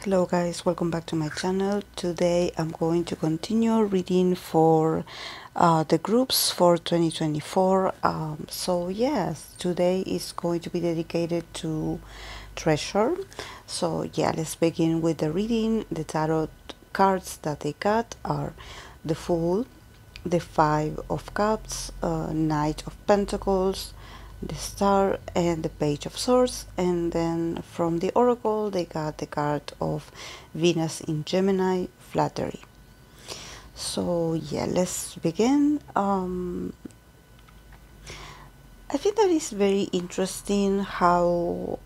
Hello guys, welcome back to my channel. Today I'm going to continue reading for the groups for 2024. So yes, today is going to be dedicated to treasure. So yeah, let's begin with the reading. The tarot cards that they got are the Fool, the Five of Cups, Knight of Pentacles, the Star, and the Page of Swords. And then from the Oracle they got the card of Venus in Gemini, Flattery. So yeah, let's begin. I think that is very interesting how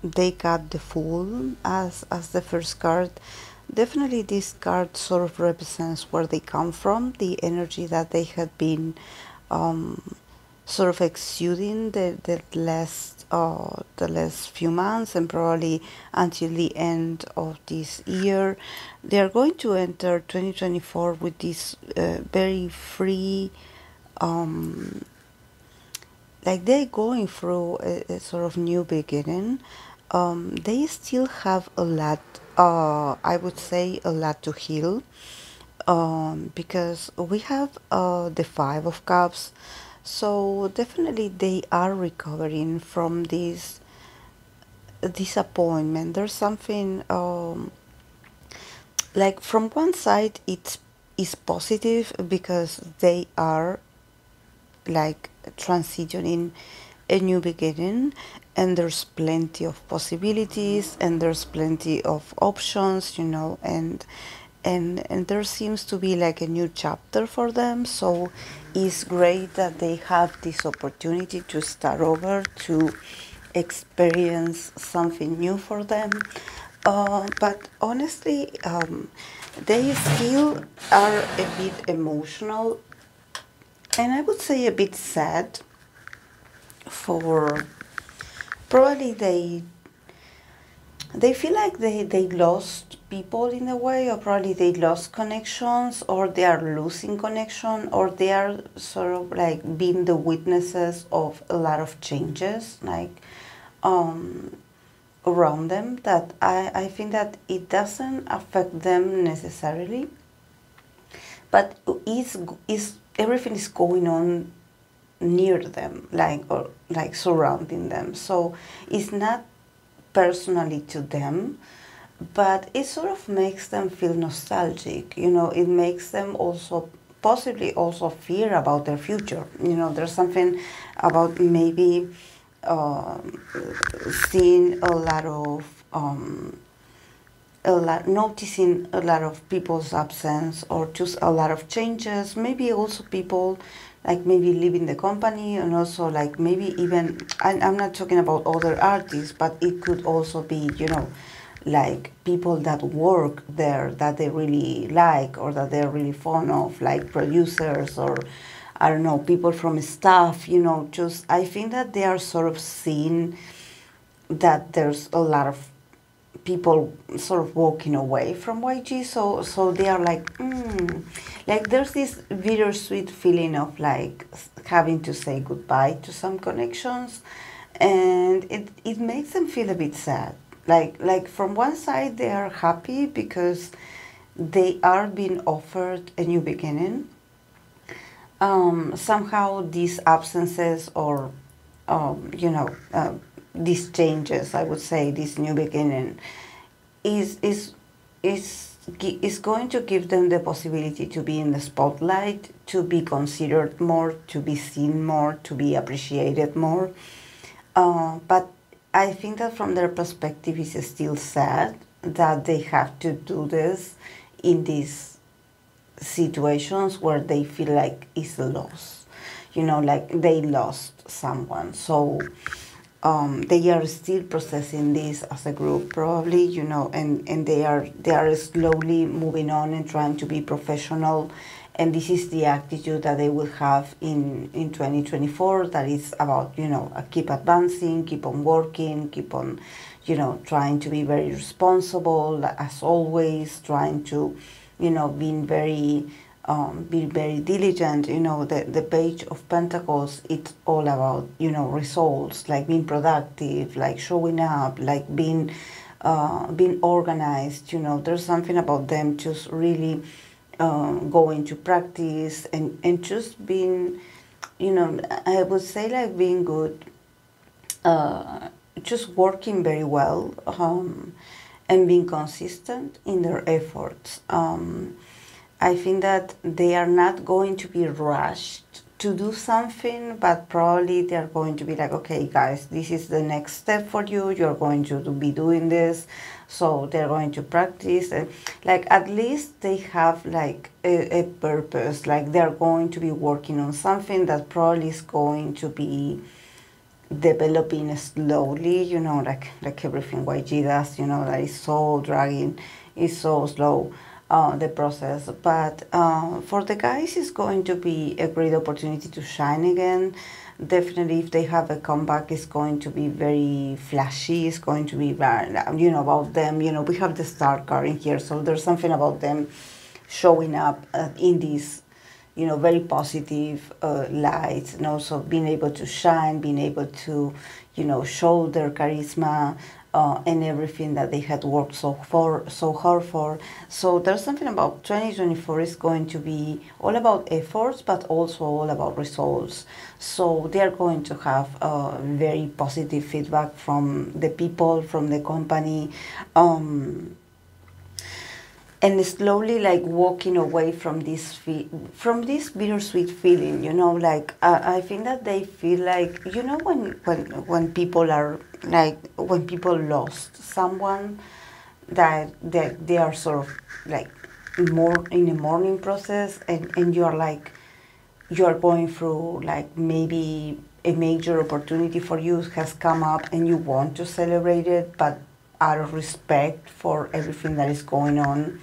they got the Fool as the first card. Definitely this card sort of represents where they come from, the energy that they had been sort of exuding the last few months, and probably until the end of this year. They are going to enter 2024 with this very free, like they're going through a sort of new beginning. They still have a lot, I would say a lot to heal, because we have the Five of Cups. So definitely they are recovering from this disappointment. There's something like from one side it is positive because they are like transitioning a new beginning, and there's plenty of possibilities and there's plenty of options, you know, and there seems to be like a new chapter for them. So it's great that they have this opportunity to start over, to experience something new for them. But honestly, they still are a bit emotional, and I would say a bit sad. For probably they feel like they lost people in a way, or probably they lost connections, or they are losing connection, or they are sort of like being the witnesses of a lot of changes, like around them, that I think that it doesn't affect them necessarily, but is everything is going on near them, like, or like surrounding them. So it's not personally to them, but it sort of makes them feel nostalgic, you know. It makes them also possibly also fear about their future, you know. There's something about maybe seeing a lot of noticing a lot of people's absence, or just a lot of changes. Maybe also people like maybe leaving the company, and also like maybe even, I'm not talking about other artists, but it could also be, you know, like people that work there that they really like, or that they're really fond of, like producers, or I don't know, people from staff, you know. Just I think that they are sort of seeing that there's a lot of people sort of walking away from YG, so they are like there's this bittersweet feeling of like having to say goodbye to some connections, and it makes them feel a bit sad. Like from one side they are happy because they are being offered a new beginning. Somehow these absences, or you know, these changes, I would say, this new beginning is going to give them the possibility to be in the spotlight, to be considered more, to be seen more, to be appreciated more. But I think that from their perspective, it's still sad that they have to do this in these situations where they feel like it's a loss, you know, like they lost someone. So they are still processing this as a group, probably, you know, and they are slowly moving on and trying to be professional. And this is the attitude that they will have in 2024, that is about, you know, keep advancing, keep on working, keep on, you know, trying to be very responsible as always, trying to, you know, being very diligent. You know, the Page of Pentacles, it's all about, you know, results, like being productive, like showing up, like being being organized. You know, there's something about them just really going to practice and just being, you know, I would say like being good, just working very well, and being consistent in their efforts. I think that they are not going to be rushed to do something, but probably they're going to be like, okay, guys, this is the next step for you. You're going to be doing this. So they're going to practice. And like, at least they have like a purpose. Like, they're going to be working on something that probably is going to be developing slowly, you know, like everything YG does, you know, that is so dragging, is so slow, the process. But for the guys, it's going to be a great opportunity to shine again. Definitely, if they have a comeback, it's going to be very flashy. It's going to be very, you know, about them. You know, we have the star card in here, so there's something about them showing up in this, you know, very positive light, and also being able to shine, being able to, you know, show their charisma and everything that they had worked so hard for. So there's something about 2024 is going to be all about efforts, but also all about results. So they are going to have very positive feedback from the people, from the company. And slowly, like, walking away from this bittersweet feeling, you know, like I think that they feel like, you know, when people are like, when people lost someone, that they are sort of like more in a mourning process, and you are like, you are going through like maybe a major opportunity for you has come up and you want to celebrate it, but out of respect for everything that is going on,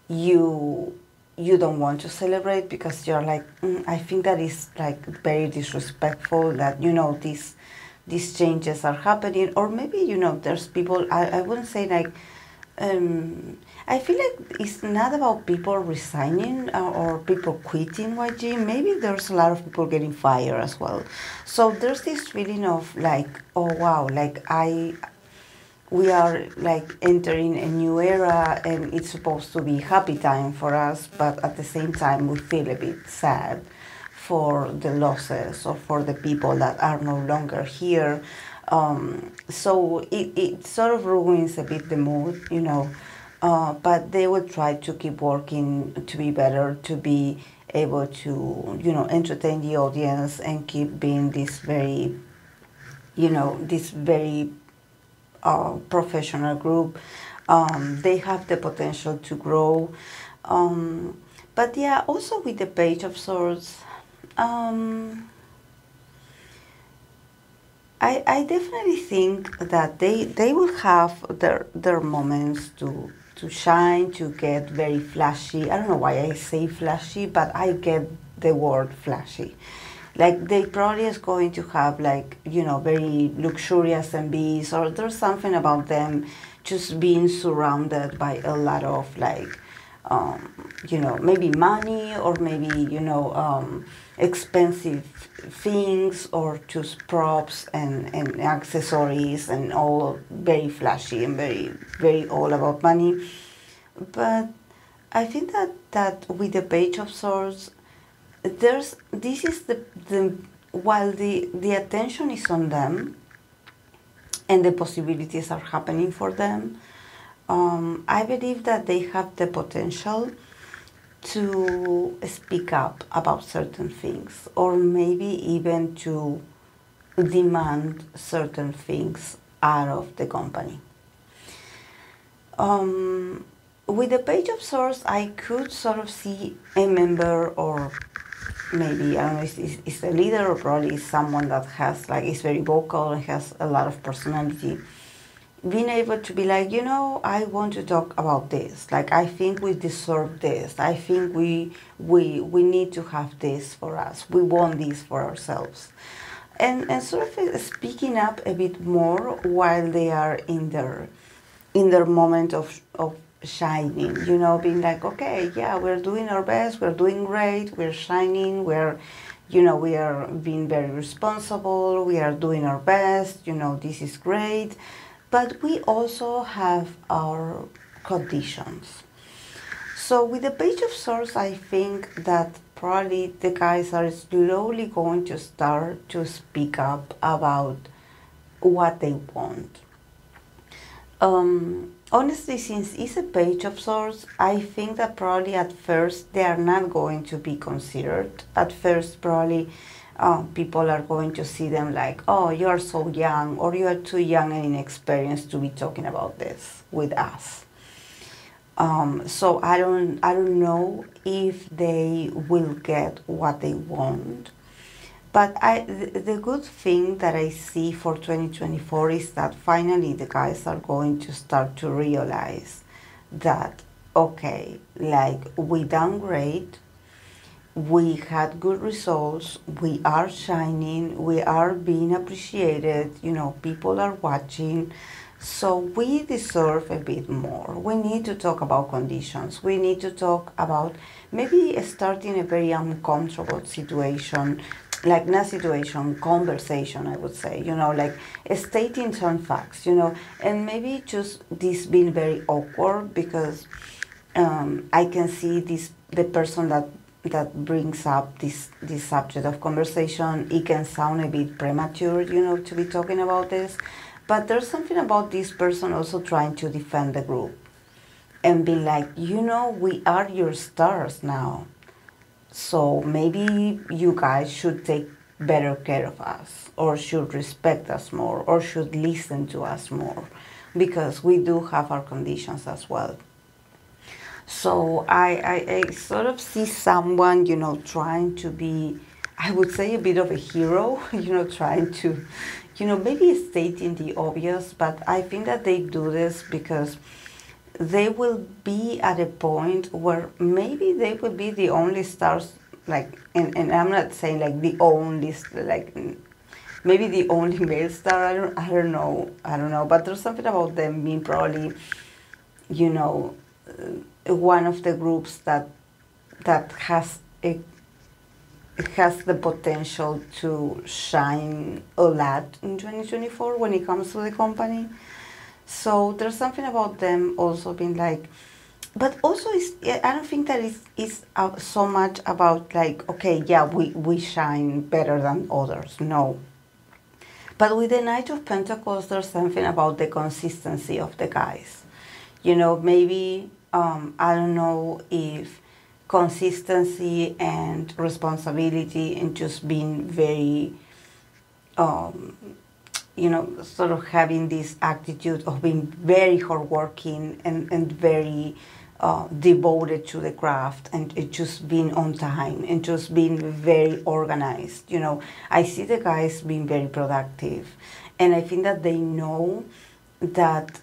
you don't want to celebrate because you're like, I think that is like very disrespectful that, you know, these changes are happening. Or maybe, you know, there's people, I wouldn't say like, I feel like it's not about people resigning or people quitting YG. Maybe there's a lot of people getting fired as well. So there's this feeling of like, oh wow, like we are like entering a new era and it's supposed to be happy time for us, but at the same time we feel a bit sad for the losses or for the people that are no longer here. So it sort of ruins a bit the mood, you know, but they will try to keep working to be better, to be able to, you know, entertain the audience and keep being this very, you know, this very professional group. They have the potential to grow. But yeah, also with the Page of Swords, I definitely think that they will have their moments to shine, to get very flashy. I don't know why I say flashy, but I get the word flashy. Like, they probably is going to have like, you know, very luxurious MVs, or there's something about them just being surrounded by a lot of like, you know, maybe money, or maybe, you know, expensive things, or just props and accessories, and all very flashy and very all about money. But I think that with the Page of Swords, this is the while the attention is on them and the possibilities are happening for them, I believe that they have the potential to speak up about certain things, or maybe even to demand certain things out of the company. With the Page of Swords, I could sort of see a member, or maybe, I don't know, it's a leader, or probably someone that has like, is very vocal and has a lot of personality, being able to be like, you know, I want to talk about this. Like, I think we deserve this. I think we need to have this for us. We want this for ourselves. And sort of speaking up a bit more while they are in their moment of shining, you know, being like, okay, yeah, we're doing our best, we're doing great, we're shining, we're, you know, we are being very responsible, we are doing our best, you know, this is great. but we also have our conditions. So with the Page of Swords, I think that probably the guys are slowly going to start to speak up about what they want. Honestly, since it's a Page of Swords, I think that probably at first they are not going to be considered. At first, probably people are going to see them like, oh, you are so young, or you are too young and inexperienced to be talking about this with us. So I don't know if they will get what they want. But the good thing that I see for 2024 is that finally the guys are going to start to realize that, okay, like we done great, we had good results, we are shining, we are being appreciated, people are watching. So we deserve a bit more. We need to talk about conditions. We need to talk about maybe starting a very uncomfortable situation, like not situation, conversation, I would say, like stating some facts, and maybe just this being very awkward because I can see the person that brings up this subject of conversation, it can sound a bit premature, to be talking about this. But there's something about this person also trying to defend the group and be like, we are your stars now. So maybe you guys should take better care of us, or should respect us more, or should listen to us more, because we do have our conditions as well. So I sort of see someone, trying to be, I would say, a bit of a hero, trying to, maybe stating the obvious, but I think that they do this because they will be at a point where maybe they will be the only stars, like, and I'm not saying like the only, like, maybe the only male star, I don't know, but there's something about them being probably, one of the groups that has the potential to shine a lot in 2024 when it comes to the company. So there's something about them also being like, but also I don't think that it's so much about like, okay, yeah, we shine better than others. No. But with the Knight of Pentacles, there's something about the consistency of the guys. Maybe, I don't know if consistency and responsibility and just being very, sort of having this attitude of being very hardworking and very devoted to the craft, and it just being on time and just being very organized. I see the guys being very productive, and I think that they know that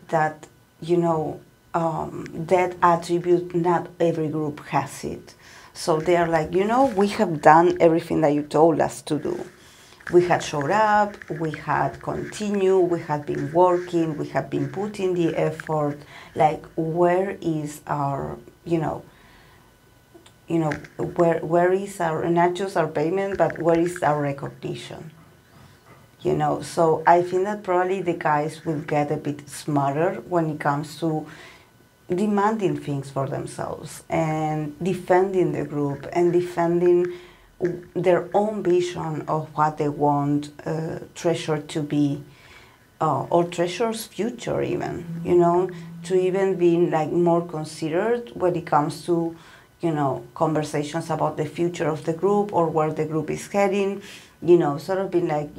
that attribute, not every group has it. So they are like, we have done everything that you told us to do. We had showed up, we had continued, we had been working, we have been putting the effort. Like, where is our, where is our, not just our payment, but where is our recognition? So I think that probably the guys will get a bit smarter when it comes to demanding things for themselves and defending the group and defending their own vision of what they want Treasure to be, or Treasure's future even, to even be like more considered when it comes to, conversations about the future of the group or where the group is heading, sort of being like,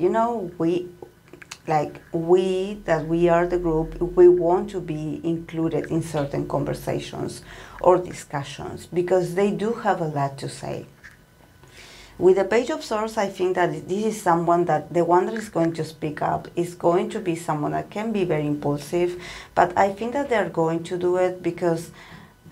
we are the group, we want to be included in certain conversations or discussions because they do have a lot to say. With the Page of Swords, I think that this is someone that the one that is going to speak up is going to be someone that can be very impulsive, but I think that they're going to do it because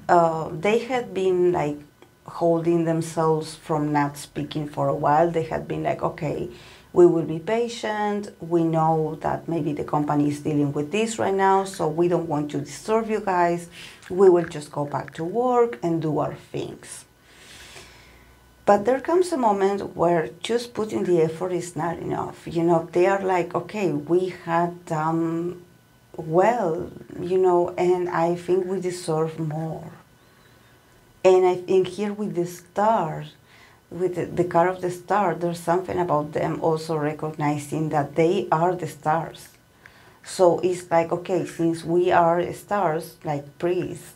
they had been like holding themselves from not speaking for a while. They had been like, okay, we will be patient. We know that maybe the company is dealing with this right now, so we don't want to disturb you guys. We will just go back to work and do our things. But there comes a moment where just putting the effort is not enough. They are like, okay, we had done well, and I think we deserve more. And I think here with the stars, with the card of the star, there's something about them also recognizing that they are the stars. So it's like, okay, since we are stars, like priests,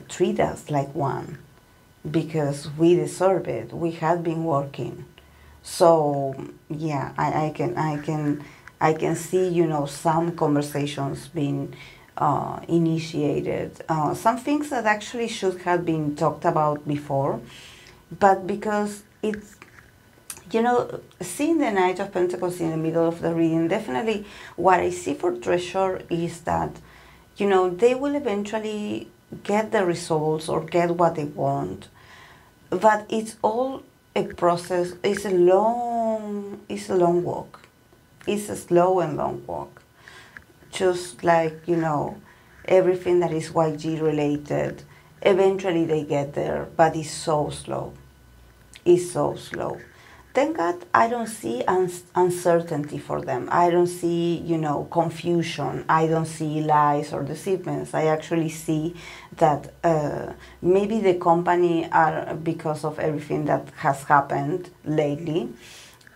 treat us like one because we deserve it. We have been working. So yeah, I can see, some conversations being initiated. Some things that actually should have been talked about before, but because it's, seeing the Knight of Pentacles in the middle of the reading, definitely what I see for Treasure is that, they will eventually get the results or get what they want, but it's all a process. It's a long walk. It's a slow and long walk. Just like, everything that is YG related, eventually they get there, but it's so slow. It's so slow. Thank God I don't see uncertainty for them. I don't see, confusion. I don't see lies or deceitments. I actually see that maybe the company are, because of everything that has happened lately,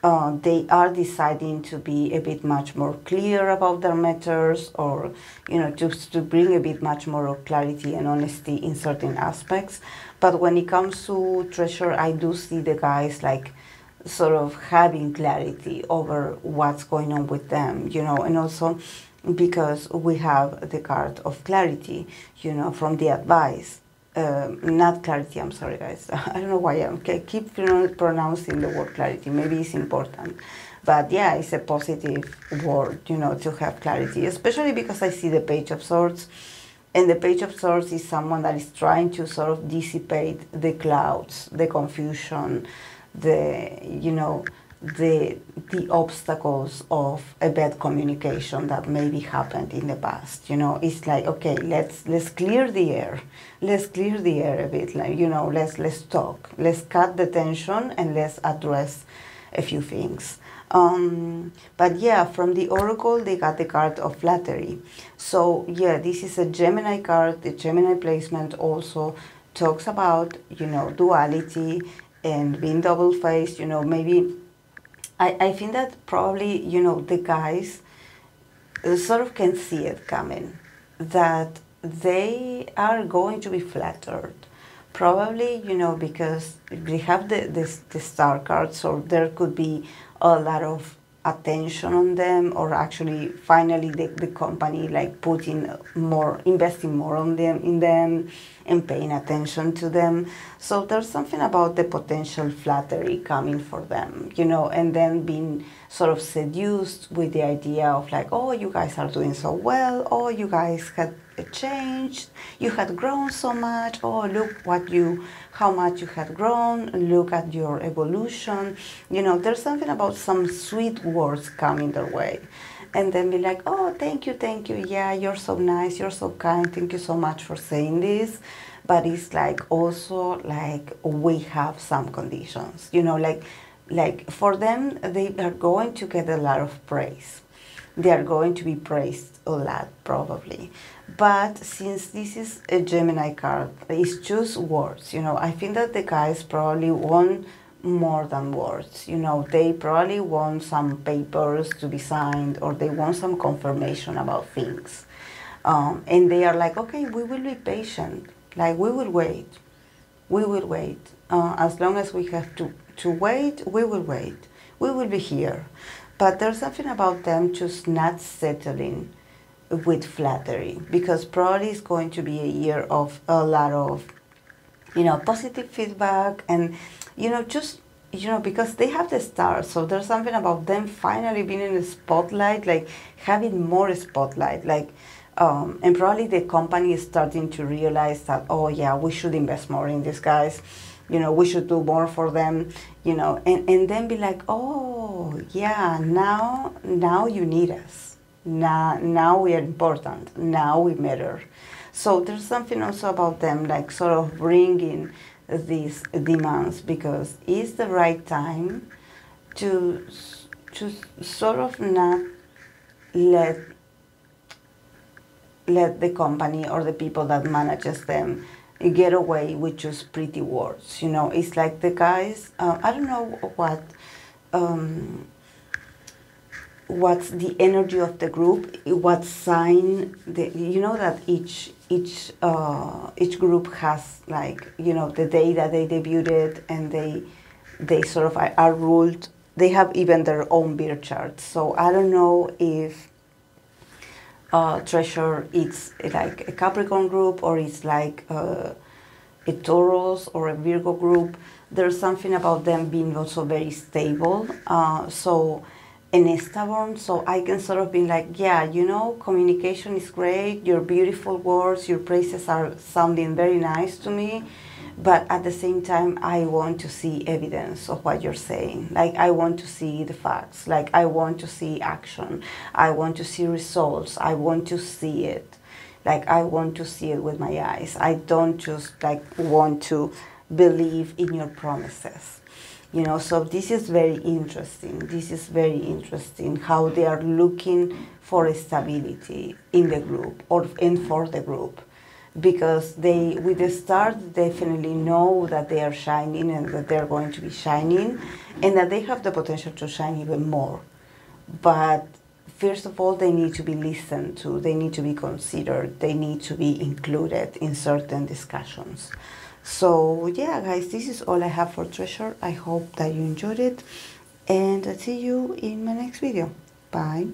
they are deciding to be a bit much more clear about their matters, or just to bring a bit much more of clarity and honesty in certain aspects. But when it comes to Treasure, I do see the guys like sort of having clarity over what's going on with them, and also because we have the card of clarity, from the advice. Not clarity, I'm sorry guys. I don't know why I keep pronouncing the word clarity. Maybe it's important. But yeah, it's a positive word, to have clarity, especially because I see the Page of Swords. And the Page of Swords is someone that is trying to sort of dissipate the clouds, the confusion, the obstacles of a bad communication that maybe happened in the past. It's like, okay, let's clear the air. Let's clear the air a bit. Like, let's talk. Let's cut the tension and let's address a few things. But yeah, from the Oracle, they got the card of Flattery. So yeah, this is a Gemini card. The Gemini placement also talks about, duality and being double-faced. Maybe I think that probably, the guys sort of can see it coming, that they are going to be flattered. Probably, because they have the star card, so there could be a lot of attention on them, or actually finally the company like investing more in them and paying attention to them. So there's something about the potential flattery coming for them, and then being sort of seduced with the idea of like, oh, you guys are doing so well, oh, you guys had changed, you had grown so much, oh, look how much you had grown, look at your evolution. There's something about some sweet words coming their way, and then be like, oh, thank you, yeah, you're so nice, you're so kind, thank you so much for saying this. But it's like also like we have some conditions, like for them, they are going to get a lot of praise. They are going to be praised a lot, probably. But since this is a Gemini card, it's just words, I think that the guys probably want more than words. They probably want some papers to be signed, or they want some confirmation about things. And they are like, okay, we will be patient. Like, we will wait. We will wait. As long as we have to wait, we will wait. We will be here. But there's something about them just not settling with flattery, because probably it's going to be a year of a lot of, positive feedback, and, just, because they have the stars, so there's something about them finally being in the spotlight, like having more spotlight, like, and probably the company is starting to realize that, oh yeah, we should invest more in these guys. We should do more for them, and then be like, oh yeah, now you need us. Now we are important. Now we matter. So there's something also about them, like sort of bringing these demands, because it's the right time to sort of not let let the company or the people that manages them get away with just pretty words. You know, it's like the guys, I don't know what's the energy of the group, what sign, you know that each group has, like, you know, the day that they debuted, and they sort of are ruled, they have even their own beer charts. So I don't know if Treasure it's like a Capricorn group, or it's like a Taurus or a Virgo group. There's something about them being also very stable, and stubborn. So I can sort of be like, yeah, you know, communication is great, your beautiful words, your praises are sounding very nice to me, but at the same time, I want to see evidence of what you're saying. Like, I want to see the facts. Like, I want to see action. I want to see results. I want to see it. Like, I want to see it with my eyes. I don't just, like, want to believe in your promises. You know, so this is very interesting. This is very interesting how they are looking for stability in the group, and for the group. Because they, with the start, definitely know that they are shining, and that they're going to be shining, and that they have the potential to shine even more. But first of all, they need to be listened to, they need to be considered, they need to be included in certain discussions. So yeah, guys, this is all I have for Treasure. I hope that you enjoyed it, and I'll see you in my next video. Bye.